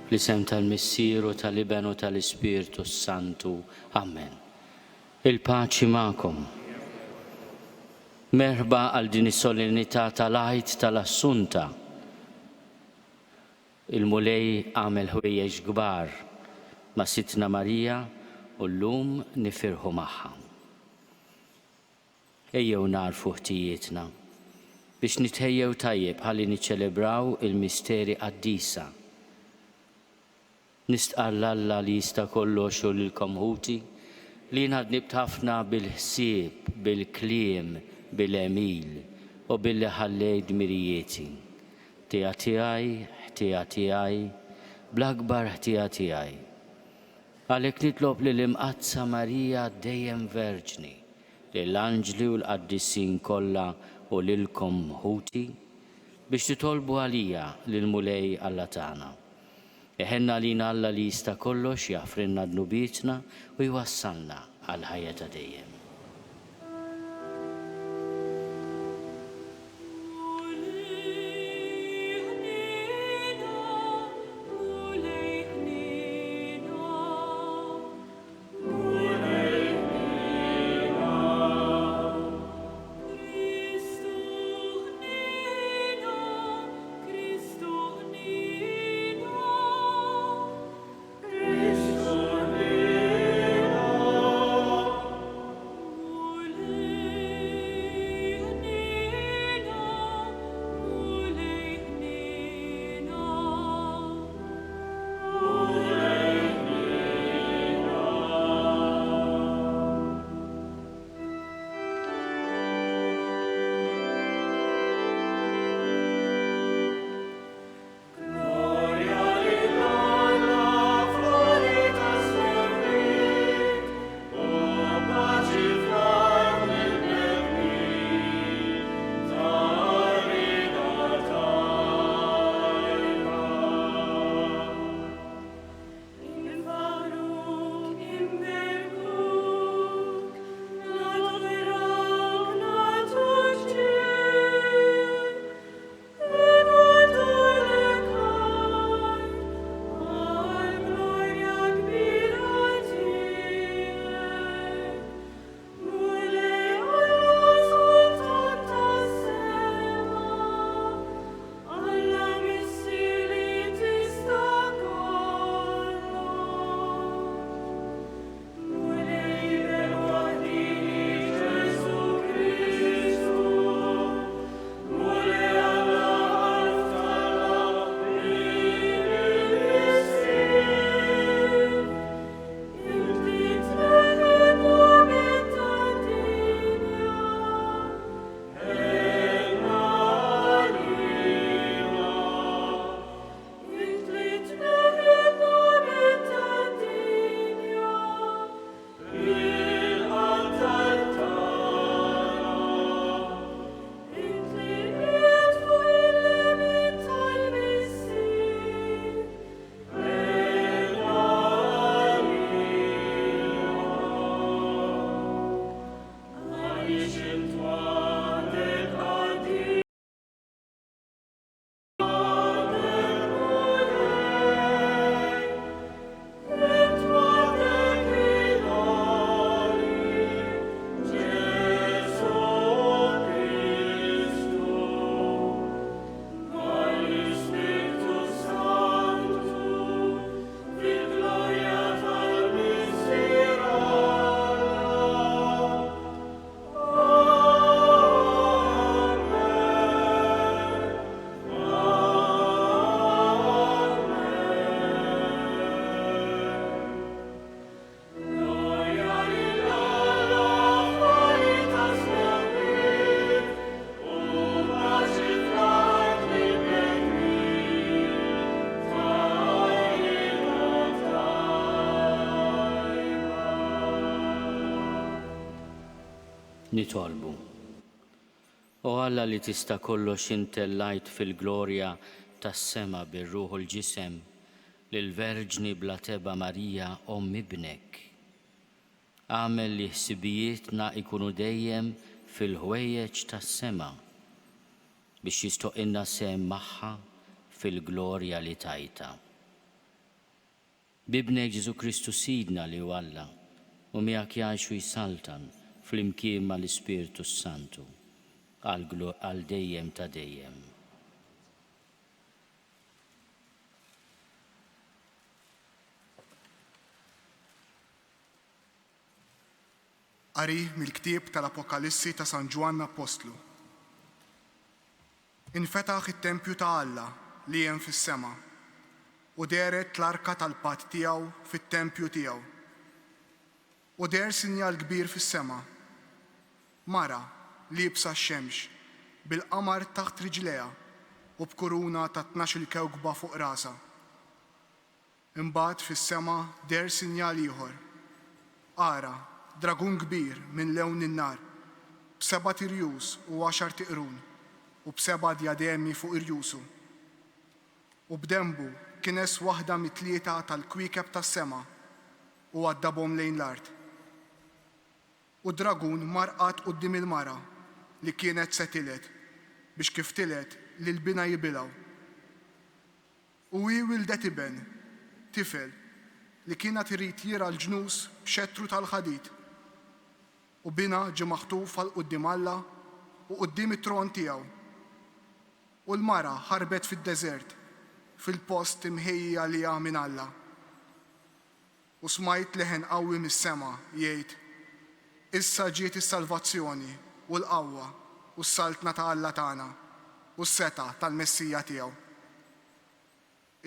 L-isem tal-Missieru tal-Iben u tal-Ispirtu Santu. Amen. Il-paċi ma'kom. Merħba għal din is-solennità tal-Għid tal-Assunta. Il-mulej għamel ħwejjeġ kbar ma' Sitna Marija u llum nifirħu magħha. Ejjew narfu ħtijietna biex nitħejjew tajjeb ħalli niċċelebraw il-misteri qaddisa. Nistqar Alla li jista' kollox u lilkom ħuti li nħadnibt ħafna bil-ħsieb, bil-kliem, bil-emil u billi ħallejt dmirijieti. Ħtija tiegħi, ħtija tiegħi, bl-akbar ħtija tiegħi. Għalhekk nitlob lill-Imqazza Marija dejjem Verġni, lill-anġli u l-qaddissin kollha u lilkom ħuti biex titolbu għalija lill-mulej Alla tagħna. Eħenna lina Alla li jista' kollox jafrinna dnubietna u jwassalna għal ħajja ta' dejjem. Nitolbu. O Alla li tista' kollox intellajt fil-glorja tas-sema bir-Ruħ u l-ġisem lill-Verġni bla teba Marija Omm Ibnek. Għamel li ħsibijietna ikunu dejjem fil-ħwejjeġ tas-sema biex jistoqilna sehem magħha fil-glorja li tajta. bibnek Ġesu Kristu Sidna li hu Alla u miegħek jgħix u jsaltan fl-imkien mal-Ispiritu Santu għal dejjem ta' dejjem. Qari mill-ktieb tal-Apokalissi ta' San Ġwann Apostlu. Infetaħ it-tempju ta' Alla li hemm fis-sema u deret l-arka tal-patt tiegħu fit-tempju tiegħu. U der sinjal kbir fis-sema, mara liebsa x-xemx bil-qamar taħt riġleha u b'kuruna ta' 12 kewkba fuq rasa. Imbagħad fis-sema der sinjal ieħor, ara dragun kbir minn lewn in-nar, b'7 tirjus u 10 tiqrun u b'7 djademi fuq irjusu. U b'dembu kienes waħda mit-tlieta tal-kwiekeb tas-sema u għaddabhom lejn l-art. U dragun marqat quddiem il-mara li kienet se tilet biex kif tilet li l-bina jibilgħu. U hi wildet iben, tifel, li kienet irid jira l-ġnus b'xettru tal-ħadid. U bina ġie maħtuf għal quddiem Alla u quddiem it-tron tiegħu. U l-mara ħarbet fid-deżert fil-post imħejja liha minn Alla. U smajt leħen qawwi mis-sema jgħid: issa ġiet is-salvazzjoni u l-qawwa u s-saltna ta' Alla tagħna u s-seta tal-Messija tiegħu.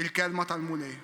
Il-kelma tal-Mulej.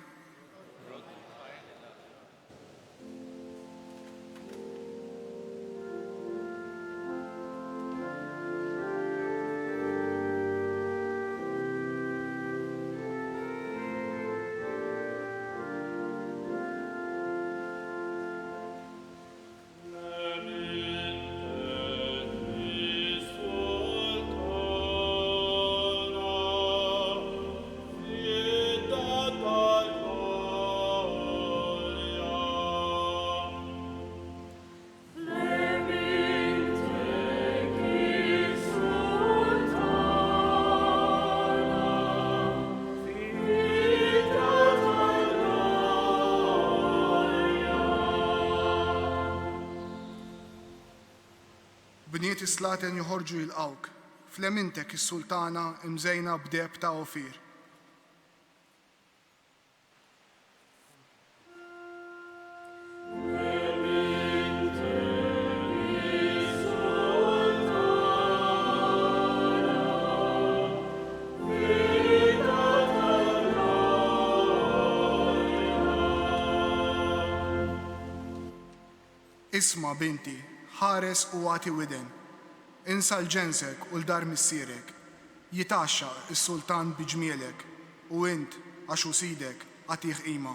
Bniet islaten joħorġu jilqawk, flemintek is-sultana imżejna b'deb ta' Ofir. Isma' binti, ħares u għati widen, insa l-ġensek u l-dar missierek, jitaxxa is-sultan biġmielek u int għaxu sidek għatih qima.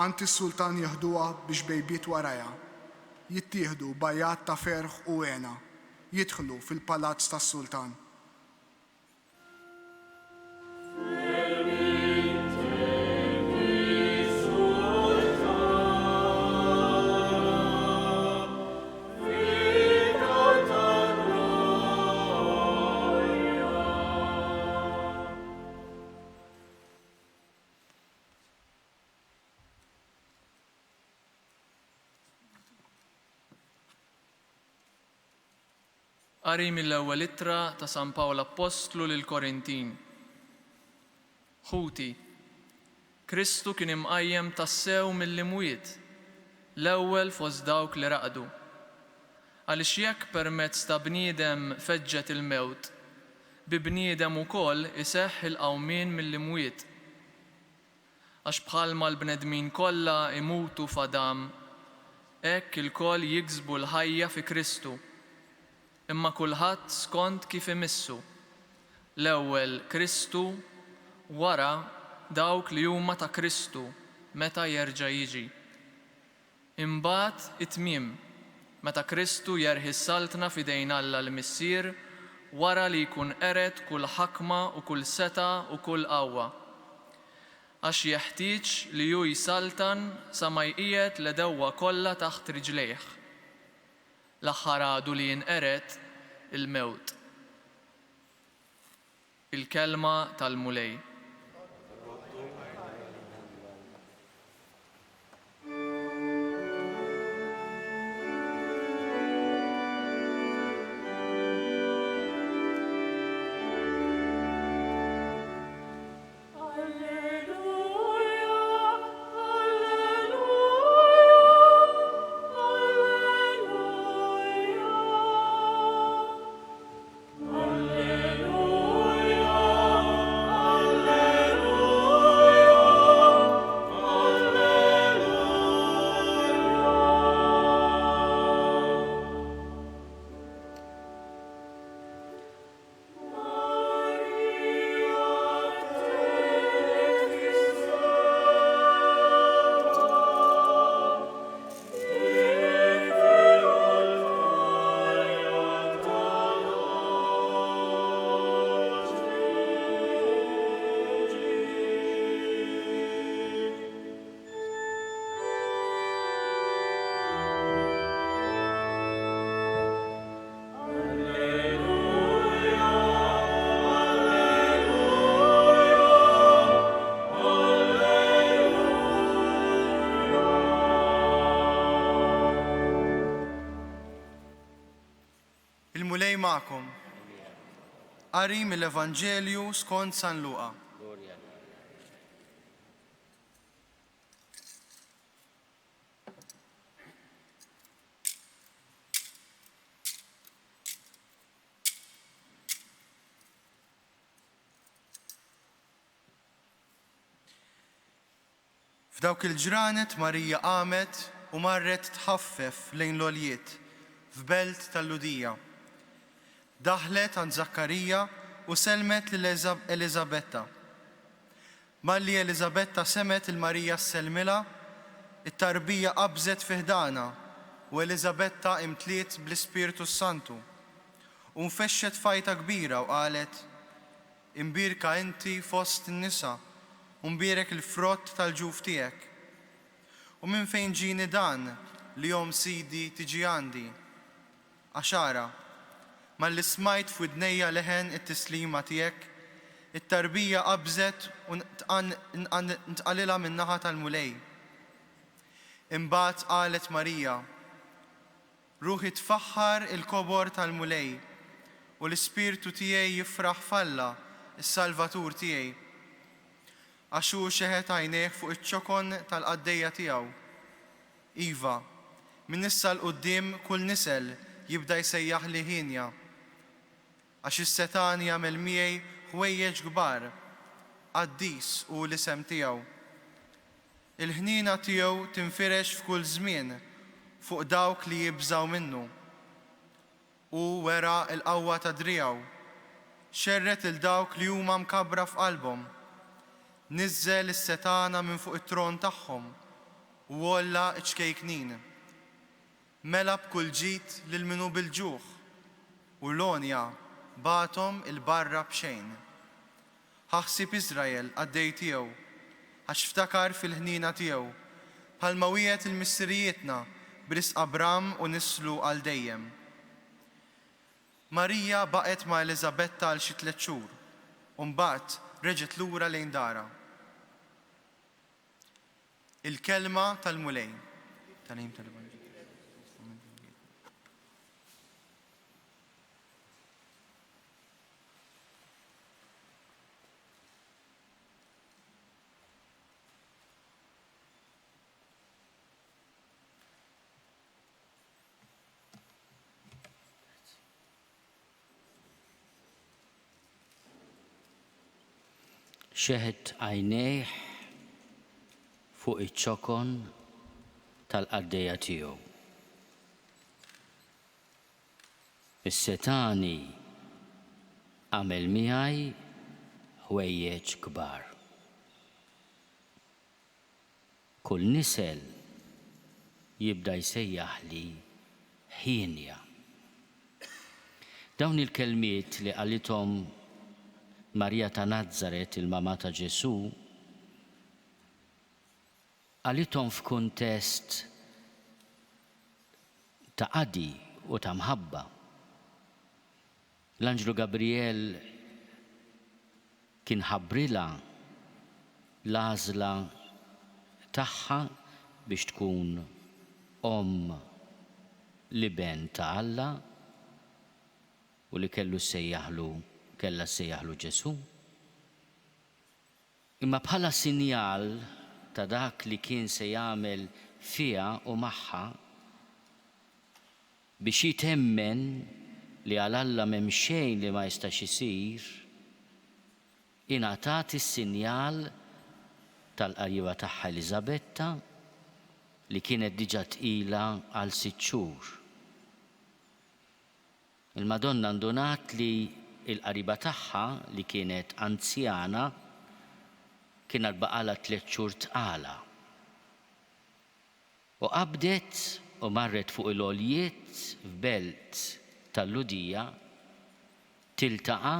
Anti s-sultan jahduha biex bejbiet waraja, jittieħdu bajjat ta' ferħ u għena, jidħlu fil-palazz tas-sultan. Qari mill-ewwel ittra ta' San Pawl Apostlu lil Korintin. Ħuti, Kristu kien imqajjem tassew mill-imwiet, l-ewwel fost dawk li raqdu. Għaliex jekk permezz ta' bniedem feġġet il-mewt, bi bniedem ukoll iseħħ il-qawmien mill-imwiet. Għax bħalma l-bnedmin kollha imutu f'Adam, hekk il-koll jiksbu l-ħajja fi Kristu. Imma kulħadd skont kif imissu, l-ewwel Kristu, wara dawk li huma ta' Kristu meta jerġa' jiġi. Imbagħad it-tmiem, meta Kristu jerħi s-saltna f'idejn Alla l-Missier wara li jkun qeret kull ħakma u kull seta u kull qawwa. għax jeħtieġ li ju jisaltan sa ma jqiegħed l-dewwa kollha taħt riġlejh. L-aħħar għadu li jinqered il-mewt. Il-kelma tal-mulej. Il-mulej ma'kom. Qari mill-Evanġelju skont San Luqa. F'dawk il-ġranet Marija qamet u marret tħaffef lejn l-oljiet f'belt tal-Ludija. Daħlet għand Zakkarija u selmet l-Elizabetta. Malli Elizabetta semet il-Marija s-selmila, it-tarbija qabżet fiħdana u Elizabetta imtliet bl-Ispiritu Santu. U nfexxet fajta kbira u qalet: imbirka inti fost in-nisa u mbirek il-frott tal-ġuf tiegħek. U minn fejn ġini dan li jom sidi tiġi għandi? Għaxara, malli smajt f'widnejja leħen it-tislima tiegħek, it-tarbija qabżet u ntqalilha min-naħa tal-mulej. Imbagħad qalet Marija: ruħi tfaħħar il-kobor tal-mulej u l-ispirtu tiegħi jifraħ falla is-Salvatur tiegħi. Għax hu xeħet għajnejh fuq iċ-ċokon tal-qaddejja tiegħu. Iva, minn issa l-qudiem kull nisel jibda jsejjaħ li ħinja, għax is-Setan jagħmel miegħi ħwejjeġ kbar, qaddis u l-isem tiegħu. Il-ħnina tiegħu tinfirex f'kull żmien fuq dawk li jibżgħu minnu. U wera l-qawwa ta' driegħu, xerret il dawk li huma mkabbra f'qalbhom. Niżżel is-setana minn fuq it-tron tagħhom u wolla ċkejknin. Mela b'kull ġid lil minu bil-ġuħ u l-onja batom il-barra b'xejn. Ħaħsib Iżrael għaddej tiegħu għax ftakar fil-ħnina tiegħu bħalma wiegħed il-missirijietna b'risq Abram u nislu għal dejjem. Marija baqgħet ma' Elizabetta għal xi 3 xhur u mbagħad reġgħet lura lejn dara. Il-kelma tal-mulej. Xeħet għajnejh fuq iċ-ċokon tal-qaddejja tiegħu. Is-Setani għamel miegħi ħwejjeġ kbar. Kull nisel jibda jsejjaħli ħinja. Dawn il-kelmiet li qalithom Marija ta' Nażaret, il-mama ta' Ġesu, Għalithom f'kuntest ta' qadi u ta' mħabba. L-Anġlu Gabriel kien ħabrilha l-għażla tagħha biex tkun li ben ta' Alla u li kella sejjaħlu Ġesu. Imma bħala sinjal ta' dak li kien se jagħmel fiha u magħha biex jitemmen li għal Alla m'hemm xejn li ma jistax isir, ingħatat is-sinjal tal-qariba tagħha Eliżabetta li kienet diġà tqila għal 6 xhur. Il-Madonna ndunat li l-qariba tagħha li kienet anzjana kienet baqala 3 xhur tqala. U qabdet u marret fuq il-għoljiet f'belt tal-Ludija tiltaqa'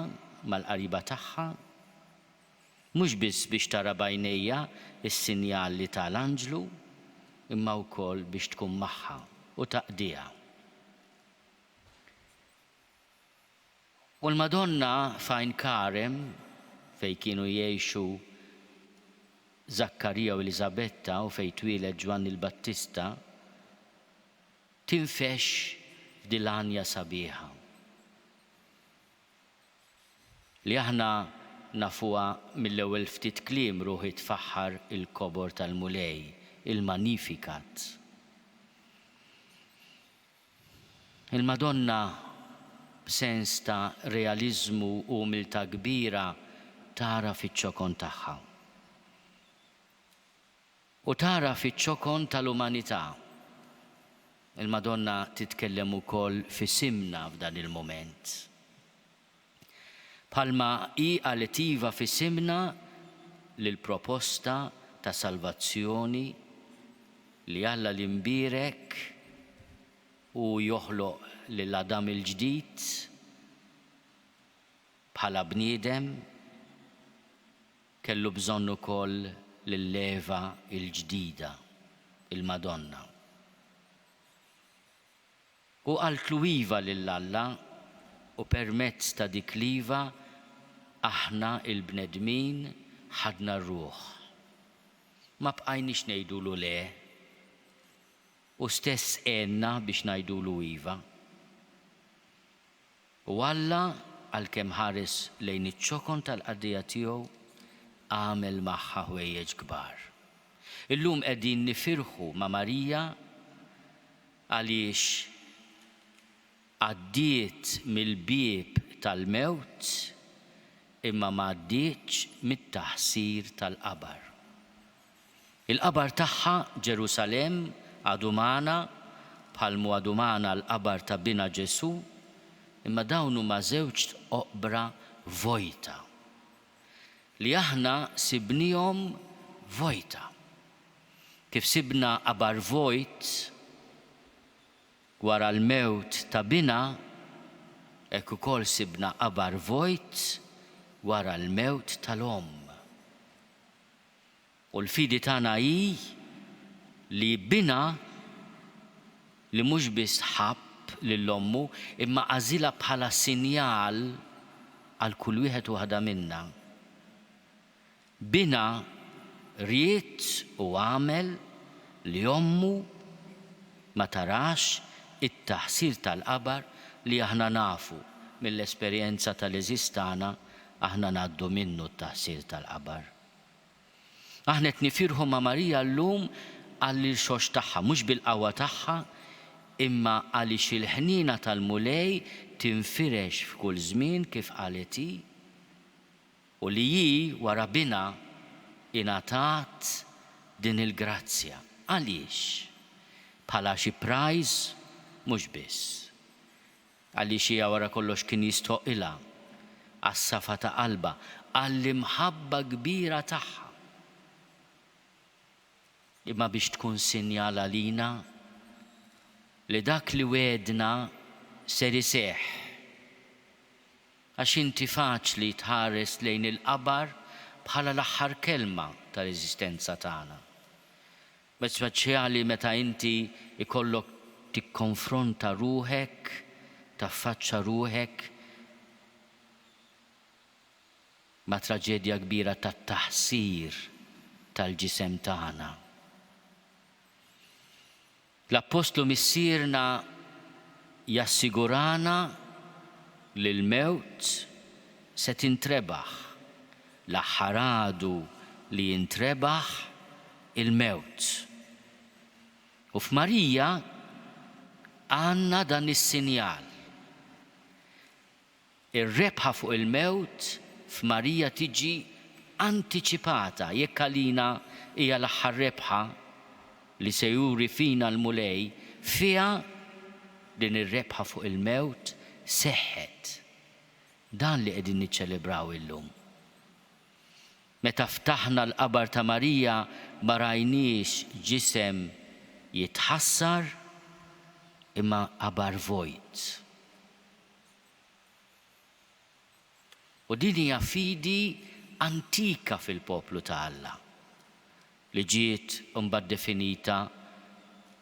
mal-qariba tagħha mhux biss biex tara b'għajnejha is-sinjali tal-Anġlu imma wkoll biex tkun magħha u taqdiha. U l-Madonna f'Għajn Karem fejn kienu jgħixu Zakkarija u Eliżabetta u fejn twieled Ġwanni l-Battista tinfex f'dilanja sabiħa li aħna nafuha mill-ewwel ftit kliem ruħi tfaħħar il-kobor tal-Mulej, il-Magnificat. Il-Madonna b'sens ta' realiżmu u umiltà kbira tara fiċ-ċokon tagħha. U tara fiċ-ċokon tal-umanità. Il-Madonna titkellem ukoll f'isimna f'dan il-mument. Bħalma hi qalet iva f'isimna lill-proposta ta' salvazzjoni li Alla l-imbierek u joħloq lill-Adam il-ġdid bħala bniedem kellu bżonn ukoll lill-leva il-ġdida, il-Madonna. U qaltlu iva lill-Alla u permezz ta' dik l-iva aħna il-bnedmin ħadna r-ruħ. Ma bqajniex ngħidulu le u stess għenna biex ngħidulu iva. U Alla għalkemm ħares lejn iċ-ċokon tal-qadija tiegħu għamel magħha ħwejjeġ kbar. Illum qegħdin nifirħu ma' Marija għaliex għaddiet mill-bieb tal-mewt imma ma għaddietx mit-taħsir tal-qabar. Il-qabar tagħha Ġerusalemm għadu magħna bħalmu għadu magħna l-qabar ta' bina Ġesu imma dawn huma żewġ oqbra vojta li aħna sibnihom vojta. Kif sibna qabar vojt wara l-mewt ta' bina, hekk ukoll sibna qabar vojt wara l-mewt tal-Omm. U l-fidi tagħna hi li bina li mhux biss ħabb lill-Ommu imma għażilha bħala sinjal għal kull wieħed u waħda minna. Bina ried u għamel li Ommu ma tarax it-taħsir tal-qabar li aħna nafu mill-esperjenza tal-eżistana aħna ngħaddu minnu t-taħsir tal-qabar. Aħna qed nifirħu ma' Marija llum għall-xox tagħha mhux bil-qawwa tagħha imma għaliex il-ħnina tal-Mulej tinfirex f'kull żmien kif qalet hi u li hi wara bina ingħatat din il-grazzja. Għaliex? Bħala xi prize mhux biss. Għaliex hija wara kollox kien jistoqilha għas-safa ta' qalba għall-imħabba kbira tagħha. Imma biex tkun sinjal għalina li dak li wedna ser iseħħ. Għax inti faċli tħares lejn il-qabar bħala l-aħħar kelma tal-eżistenza tagħna. speċjali meta inti ikollok tikkonfronta ruħek, taffaċċa ruħek ma' traġedja kbira tat-taħsir tal-ġisem tagħna. L-Apostlu missierna jassigurana li l-mewt se tintrebaħ, l-aħħar għadu li jintrebaħ il-mewt. U f'Marija għandna dan is-sinjal. Ir-rebħa fuq il-mewt f'Marija tiġi antiċipata, jekk għalina hija l-aħħar rebħa li se juri fina l-mulej, fiha din ir-rebħa fuq il-mewt seħħet. Dan li qegħdin niċċelebraw illum. Meta ftaħna l-qabar ta' Marija ma rajniex ġisem jitħassar imma qabar vojt. U din hija fidi antika fil-poplu ta' Alla li ġiet imbagħad definita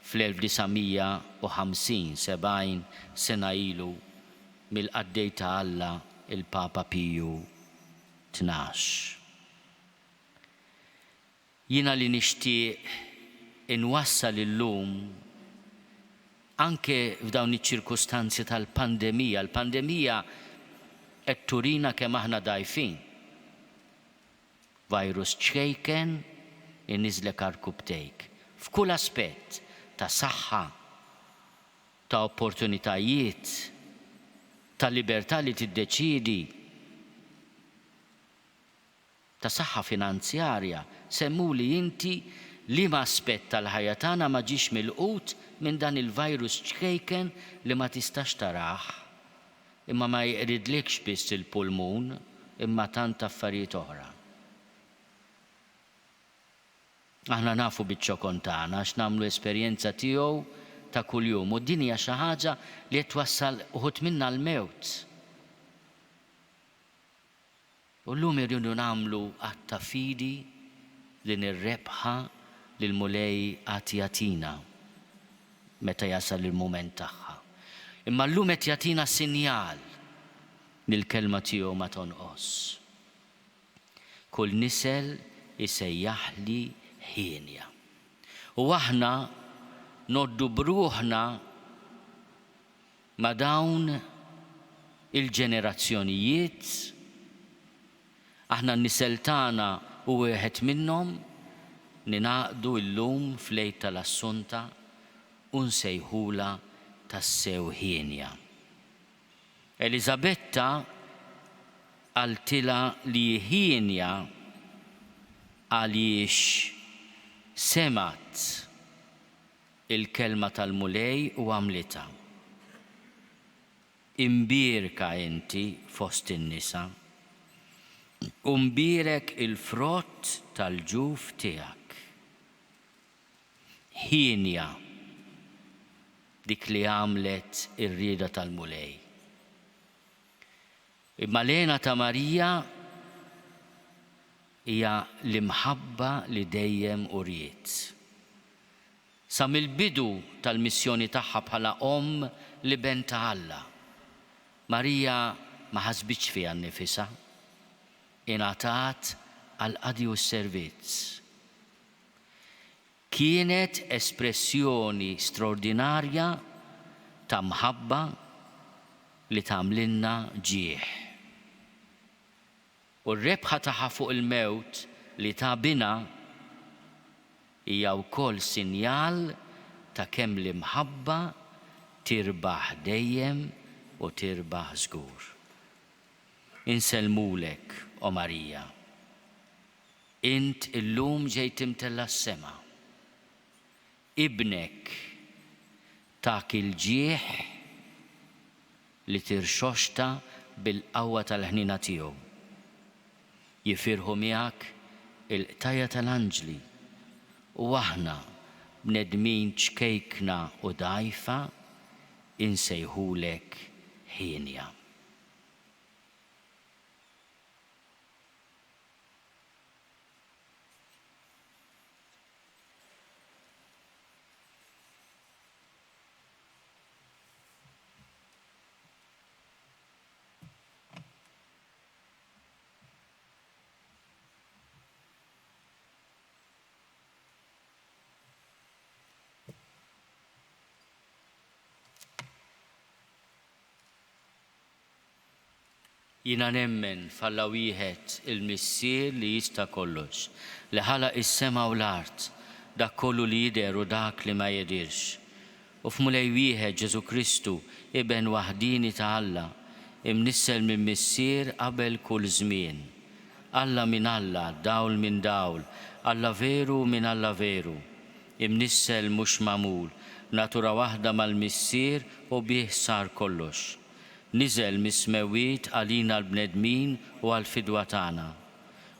fl-1950, 70 sena ilu mill-qaddej ta' Alla il-Papa Piju 12. Jiena li nixtieq inwassal illum anke f'dawn iċ-ċirkustanzi tal-pandemija. L-pandemija qed turina kemm aħna dgħajfin. Virus ċkejken inniżlek arkubtejk. F'kull aspett ta' saħħa, ta' opportunitajiet, ta' libertà li tiddeċiedi, ta' saħħa finanzjarja, semmuli inti li ma aspett tal-ħajja tagħna ma ġiex milqut minn dan il-virus ċkejken li ma tistax taraħ, imma ma jqridlekx biss il-pulmun, imma tant affarijiet oħra. Aħna nafu biċ-ċokontana għax nagħmlu esperjenza tiegħu ta' kuljum u din hija xi ħaġa li qed twassal uħud minnha l-mewt. U llum irridu nagħmlu qatt ta' fidi li nirrebħa lil mulej qatt jagħtina meta jasal il-mument tagħha. Imma llum qed jagħtina sinjal li l-kelma tiegħu ma tonqos. Kull nisel isejjaħli ħienja. U aħna noddu bruħna ma' dawn il-ġenerazzjonijiet, aħna n-nisel tagħna u wieħed minnhom ninaqdu llum f'lejl tal-Assunta u nsejħula tas-sew ħienja. Elisabetta għaltila li ħienja għaliex semat il-kelma tal-mulej u għamlita. Imbirka inti fost in-nisa, u mbirek il-frott tal-ġuf tiegħek. Ħienja dik li għamlet ir-rieda tal-mulej. Imma ta' Marija hija l-imħabba li dejjem uriet. Sa mill-bidu tal-missjoni tagħha bħala li bent Alla, Marija ma ħasbitx fiha nnifisha, ingħatat għal qadi u s-servizz. Kienet espressjoni straordinarja ta' mħabba li tagħmlilna ġieħ. U r-rebħa tagħha fuq il-mewt li ta' bina hija wkoll sinjal ta' kemm l-imħabba tirbaħ dejjem u tirbaħ żgur. Insellmulek, o Marija. Int illum ġejt imtella s-sema. Ibnek tak il-ġieħ li tirxoxta bil-qawwa tal-ħnina tiegħu. Jifirħu miegħek il-qtajja tal-anġli u aħna bnedmin ċkejkna u dgħajfa insejħulek ħienja. Jina nemmen f'Alla wieħed il-Missier li jista' kollox, li ħalaq is-sema u l-art, dak kollu li jidher u dak li ma jidirx. U f'mulej wieħed Ġesu Kristu, iben waħdini ta' Alla, imnissel minn Missier qabel kull żmien. Alla minn Alla, dawl minn dawl, Alla veru minn Alla veru, imnissel mhux magħmul, natura waħda mal-Missier u bih sar kollox. Niżel mis-smewiet għalina l-bnedmin u għal-fidwa tagħna.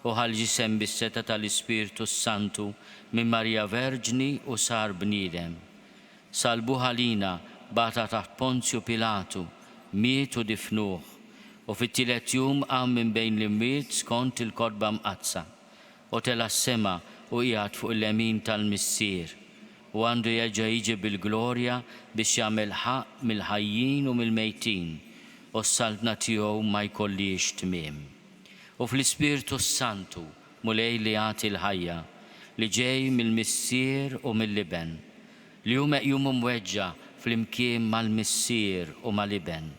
U ħal-ġisem bis-seta tal-Ispirtu Santu minn Marija Verġni u sar bniedem. Salbuh għalina bata taħt Ponzju Pilatu, miet u difnuh, u fit-tielet jum qam minn bejn l-imwiet skont il-kodba mqazza, u tela s-sema u qiegħed fuq il-lemin tal-Missier, u għandu jerġa' jiġi bil-glorja biex jagħmel ħaq mill-ħajjin u mill-mejtin, u s-saltna tiegħu ma jkollix tmiem. U fl-Ispirtu Santu mulej li jagħti l-ħajja, li ġej mill-Missier u mill-Liben, li hu meqjum mweġġa' fl-imkien mal-Missier u mal-Liben,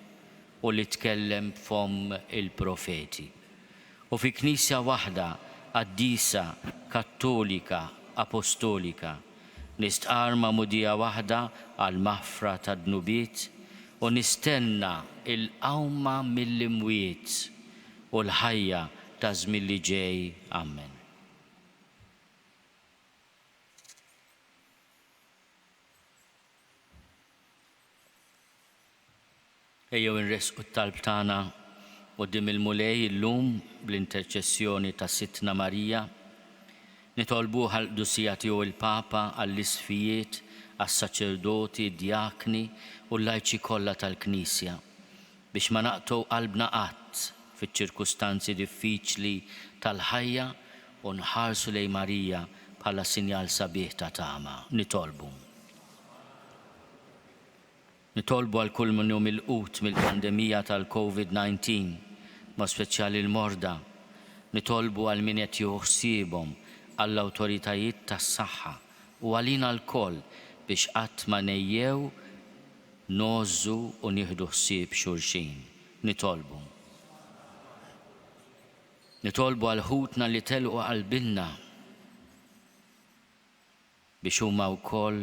u li tkellem f'fomm il-profeti. U fi Knisja waħda qaddisa, kattolika, apostolika, nistqar mudija waħda għal maħfra ta' dnubiet, u nistenna il-qawma mill-imwiet u l-ħajja ta' żmien li ġej. Amen. Ejjew inresqu t-talb tagħna quddiem il-mulej illum bl-interċessjoni ta' Sittna Marija, nitolbu għall-Qdusija tiegħu il-Papa għall-isfijiet, għas-saċerdoti, djakni u l-lajċi kollha tal-Knisja biex ma naqtgħu qalbna qatt fiċ-ċirkustanzi diffiċli tal-ħajja u nħarsu lejn Marija bħala sinjal sabiħ ta' tama. Nitolbu għal kull min hu milqut mill-pandemija tal-COVID-19, ma speċjali l-morda. Nitolbu għal min qed jieħu ħsiebhom għall-awtoritajiet tas-saħħa u għalina l-koll biex qatt ma nejjew nożżu u nieħdu ħsieb xulxin. Nitolbu għal ħutna li telqu qalbilna biex huma wkoll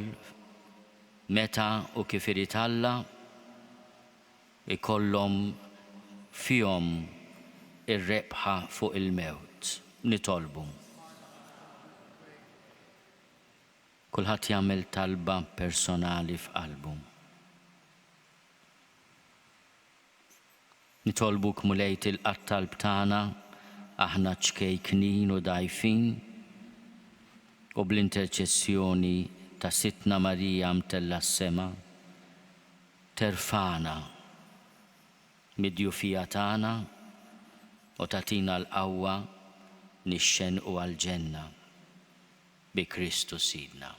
meta u kif irid Alla ikollhom fihom ir-rebħa fuq il-mewt. Nitolbu. Kulħadd jagħmel talba personali f'qalbu. Nitolbuk mulej tilqa' talb tagħna aħna ċkejknin u dgħajfin u bl-interċessjoni ta' Sittna Marija mtella s-sema terfana mid-djufija tagħna u tagħtina l-qawwa nixxenqu għall-ġenna bi Kristu Sidna.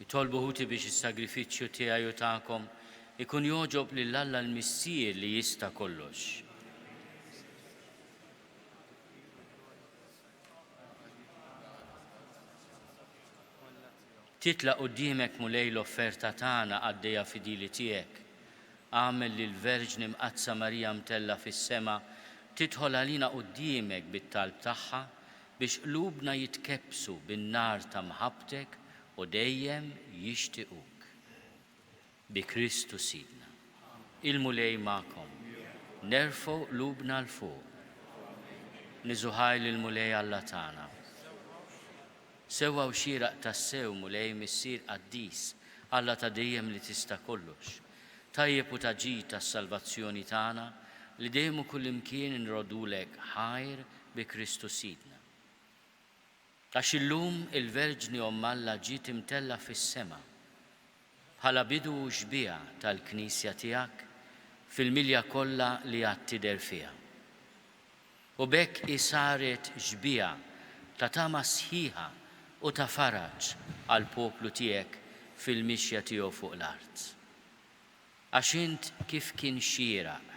Nitolbu ħuti biex is-sagrifiċċju tiegħi u tagħkom ikun joġob lil Alla l-Missier li jista' kollox. Titlaq quddiemek mulej l-offerta tagħna għaddejja fidili tiegħek. Għamel li l-Verġni mqazza Marija mtella fis-sema tidħol għalina quddiemek bit-talb tagħha biex qlubna jitkebsu bin-nar ta' mħabbtek u dejjem jixtiequk. Bi Kristu Sidna. Il-mulej magħkom. Nerfgħu qlubna l fuq. Niżuħaj lill-mulej Alla tagħna. Sewwa u xieraq tas-sew mulej missier qaddis Alla ta' dejjem li tista' kollox. Tajjeb u taġid tas-salvazzjoni tagħna li dejjem u kullimkien inrodulek ħajr bi Kristu Sidna. Għax illum il-Verġni Alla ġiet imtella fis-sema bħala bidu u xbija tal-Knisja tiegħek fil-milja kollha li għad tidher fiha. U bekk saret xbija ta' tama sħiħa u ta' faraġġ għal poplu tiegħek fil-mixja tiegħu fuq l-art. Għax int kif kien xieraq,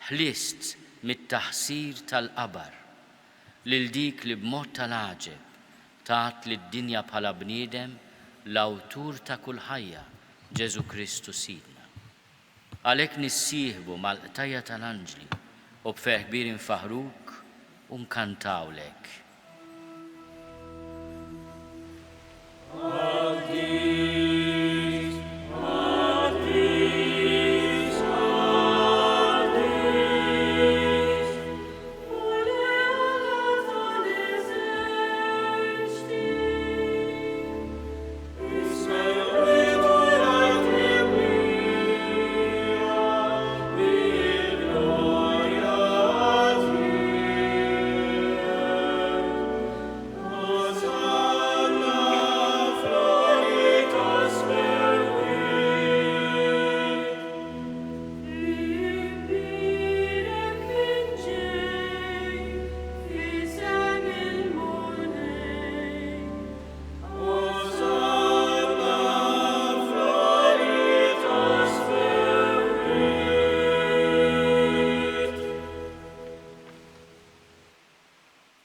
ħlist mit-taħsir tal-qabar lil dik li b'mod tal-għaġeb tat lid-dinja bħala bniedem l-awtur ta' kull ħajja, Ġesu Kristu Sidna. Għalhekk nissieħbu mal-qtajja tal-anġli u b'ferħ kbir infaħruk u nkantawlek.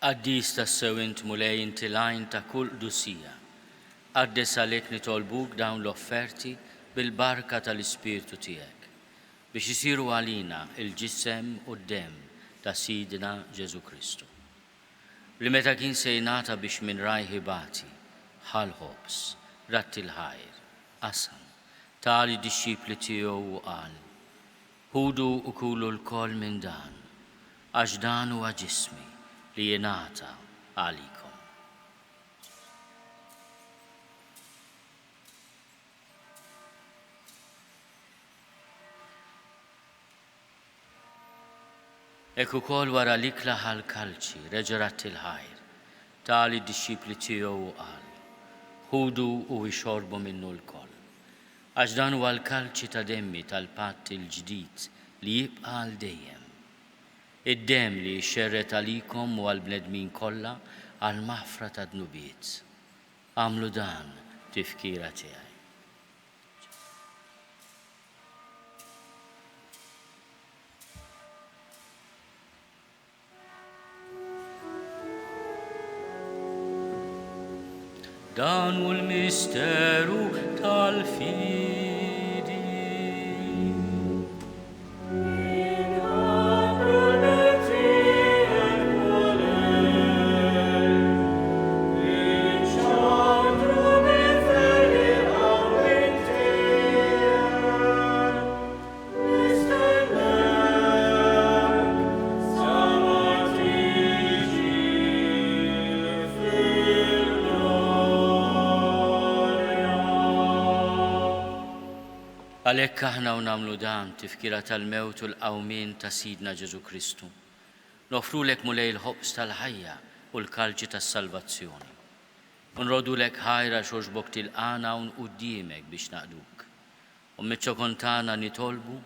Qaddis tas-sew int mulej inti lajn ta' kull qdusija. Qaddes għalhekk nitolbuk dawn l-offerti bil-barka tal-Ispirtu tiegħek biex isiru għalina il-ġisem u d-demm ta' Sidna Ġesu Kristu. Li meta kien se jingħata biex minn rajħi bati, ħalħobs, ratti l-ħajr, qasam, tali dixxipli tiegħu u qal: ħudu u kulu l-koll minn dan, għax dan huwa ġismi li jingħata għalikom. Ek ukoll wara l-ikla ħal-kalċi reġa' ratti l-ħajr, tali d-dixxipli tiegħu u qal: ħudu u jxorbu minnu l-koll, għax dan huwa l-kalċi ta' demmi tal-patt il-ġdid li jibqa' għal dejjem. Id-demm li jxerret għalikom u għal-bnedmin kollha għal maħfra ta' dnubiet. Għamlu dan tifkira tiegħi. Dan hu l-misteru tal-fidi. Għalhekk aħna u nagħmlu dan tifkira tal-mewt u l-qawmien ta' Sidna Ġesu Kristu. Nofrulek mulej l-ħobs tal-ħajja u l-kalċi tas-salvazzjoni. Nrodulek ħajra xoġbok tilqana u nquddiemek biex naqduk. U miċ-ċokon tagħna nitolbu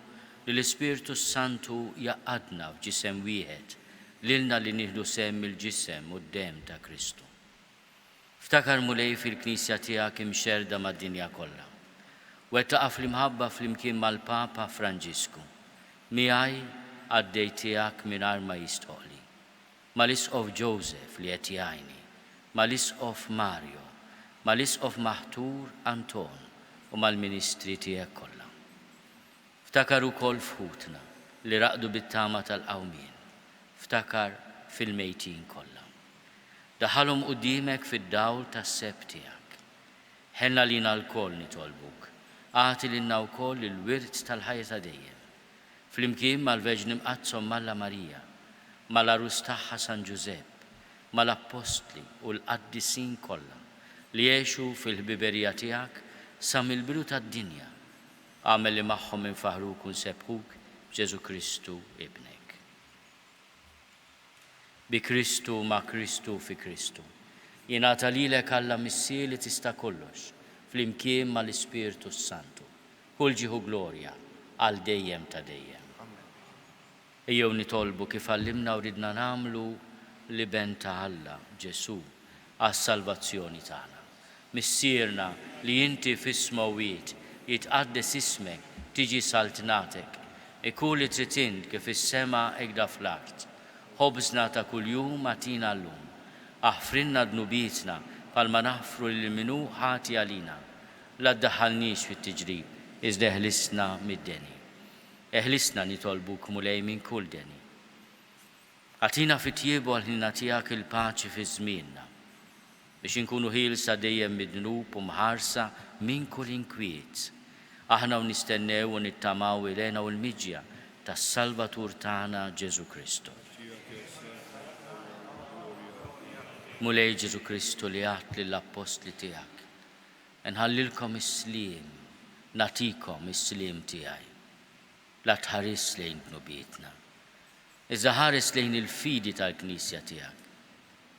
li l-Ispirtu Santu jaqadna f'ġisem wieħed lilna li nieħdu sehem il-ġisem u d-demm ta' Kristu. Ftakar mulej fil-Knisja tiegħek imxerda mad-dinja kollha. Wettaqaf fl-imħabba fl-imkien mal-Papa Franġisku. Miegħi għaddej tiegħek mingħajr ma jistoqli. Mal-Isqof Joseph li qed jgħinni, mal-Isqof Mario, mal-Isqof Maħtur Anton u mal-Ministri tiegħek kollha. Ftakar ukoll fħutna li raqdu bit-tama tal-qawmien. Ftakar fil-mejtin kollha. Daħalhom quddiemek fid-dawl tas-seb tiegħek. Ħenna lina l-koll nitolbuk. Għati lilna wkoll il-wirt tal-ħajja ta' dejjem. Flimkien mal-Verġni Mqazzom Malla Marija, mal-Arus tagħha San Giuseppe, mal-Apostli u l-Qaddisin kollha li jgħixu fil-ħbiberija tiegħek sa mill-bidu tad-dinja. Għamel li magħhom infaħruk u nsebħuk b'Ġesu Kristu ibnek. Bi Kristu ma' Kristu fi Kristu. Jingħata lilek Alla Missier li tista' kollox flimkien mal-Ispiritu Santu. Kull ġieħu glorja għal dejjem ta' dejjem. Ejjew nitolbu kif għallimna u ridna nagħmlu li ben ta' Alla Ġesu għas-salvazzjoni tagħna. Missierna li inti fis-smawiet jitqaddes ismek tiġi saltnatek. Ikun li trid kif is-sema hekk fl-art. Ħobżna ta' kuljum għatina llum. Aħfrinna dnubietna bħalma naħfru lil minnu ħati għalina. La ddaħħalniex fit-tiġrib, iżda eħlisna mid-deni. Eħlisna nitolbuk mulej minn kull deni. Għatina fit-tjiebu għal-ħinna tiegħek il-paċi fi żmienna biex inkunu ħielsa dejjem mid-dnub u mħarsa minn kull inkwiet. Aħna nistennew u nittamaw ilena u l-miġja tas-Salvatur tagħna Ġesu Kristu. Mulej Ġesu Kristu li għat lill-Apostli tiegħek. Nħallilkom is-sliem, natikom is-sliem tiegħi. La tħares lejn dnubietna. Iżda ħares lejn il-fidi tal-Knisja tiegħek.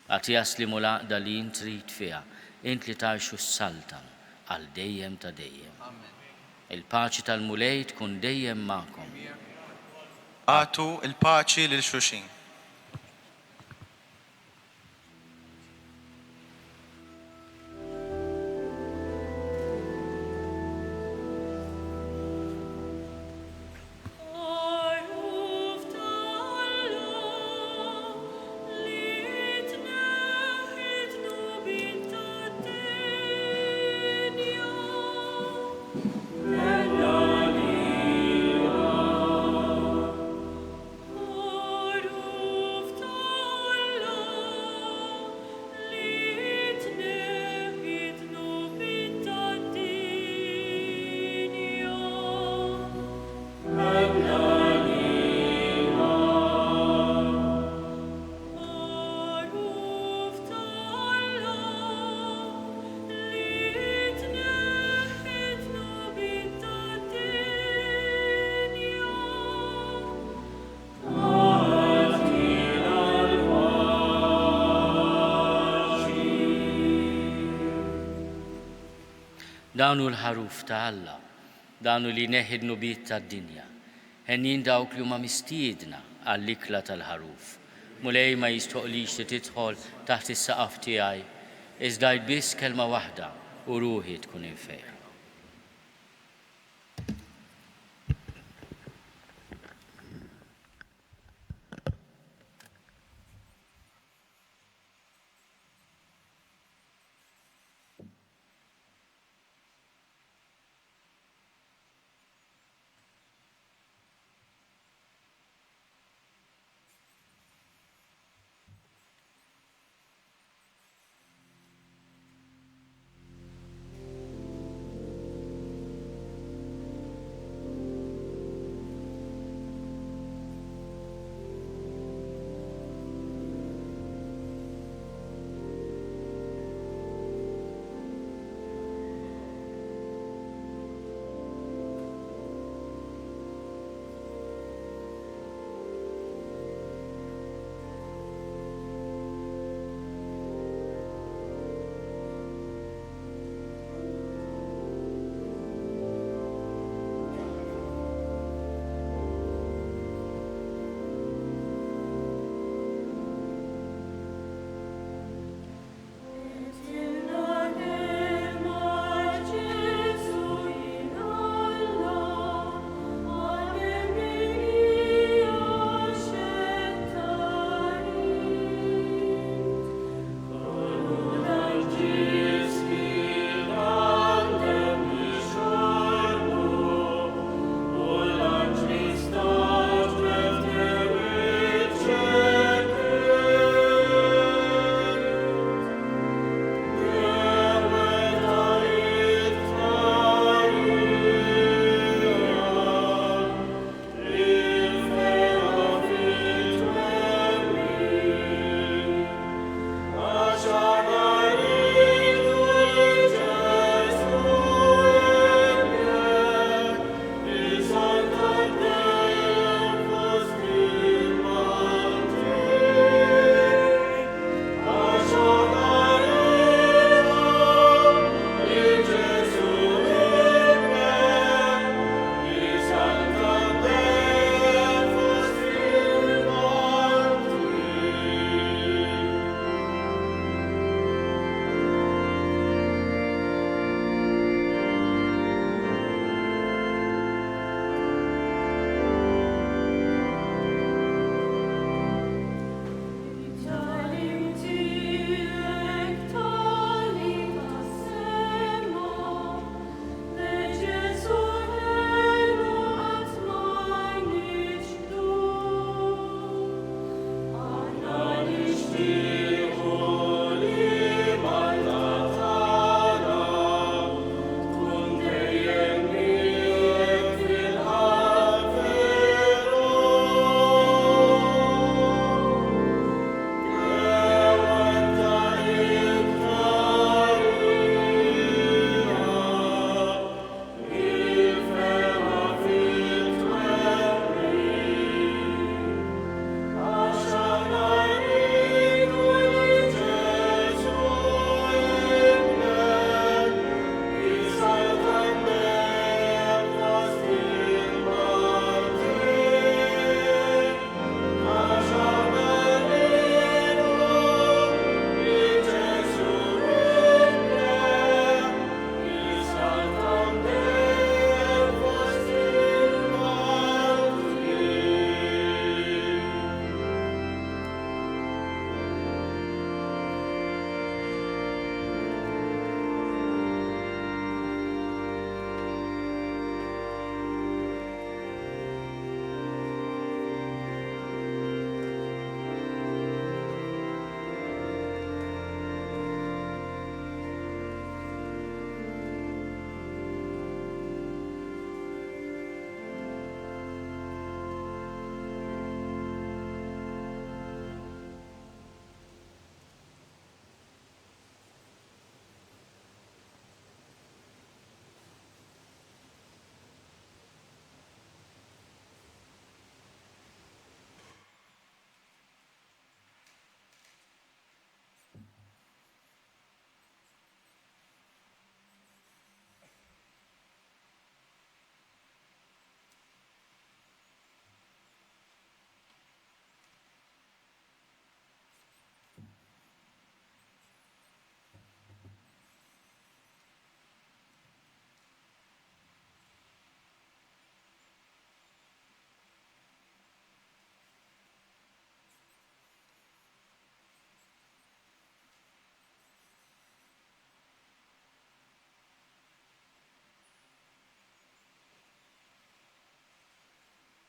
Għati jaslimu l-għaqda li jint trid fiha, int li tgħixu s-saltam għal dejjem ta' dejjem. Il-paċi tal-mulej tkun dejjem magħkom. Għatu il-paċi lil xulxin. Dawnu l-ħaruf ta' Alla, dawnu li neħid nubiet ta' dinja. Ħennin dawk li huma mistiedna għall-ikla tal-ħaruf. Mulej ma jistoqlix li tidħol taħt is-saqaf tiegħi, iżda biss kelma waħda u ruħi tkun infejn.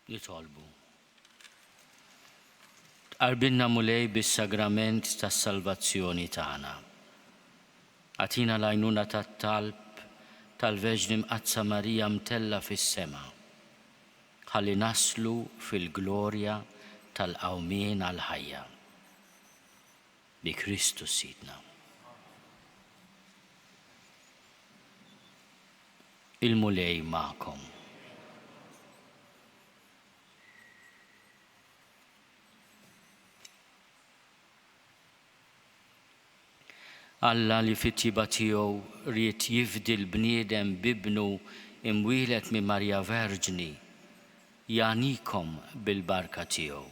Nitolbu. Tqarbilna mulej bis-sagrament tas-salvazzjoni tagħna. Atina l-għajnuna tat-talb tal-Verġni Mqazza Marija mtella fis-sema. Ħalli naslu fil-glorja tal-qawmien għal-ħajja. Bi Kristus Sidna. Il-mulej ma'kom. Alla li fit-tiba tiegħu ried jifdi l-bniedem bibnu imwielet minn Marja Verġni, janikom bil-barka tiegħu.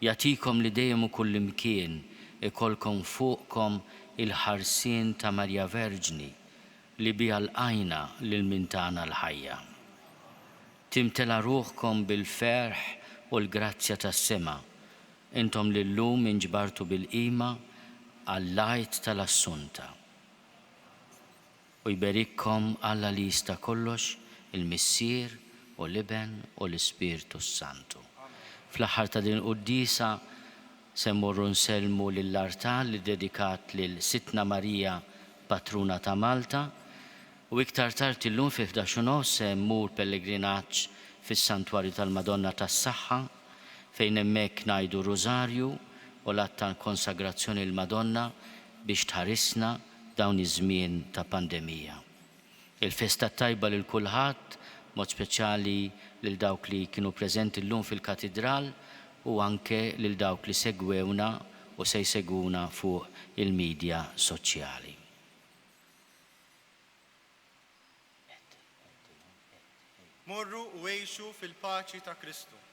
Jatikom li dejjem u kullimkien ikolkom fuqkom il-ħarsien ta' Marja Verġni li biha l-qajna lil mintana l-ħajja. Timtela ruħkom bil-ferħ u l-grazzja tas-sema, intom li llum inġbartu bil-qima għall-lajt tal-assunta. U jberikkom Alla li jista' kollox, il-Missier u l-Iben u l-Ispirtu Santu. Fl-aħħar ta' din qudiesa se mmorru nselmu lill-artar li dedikat lil Sitna Marija, patruna ta' Malta, u iktar tard illum fi 11 se mmur pellegrinaġġ fis-Santwarju tal-Madonna tas-Saħħa fejn hemmhekk ngħidu Rużarju u l-att konsagrazzjoni l-Madonna biex tħarisna dawn iż-żmien ta' pandemija. Il-festa tajba lil kulħadd, mod speċjali lil dawk li kienu preżenti llum fil-katedral u anke lil dawk li segwewna u se jsegwuna fuq il-medja soċjali. Morru u għejxu fil-paċi ta' Kristu.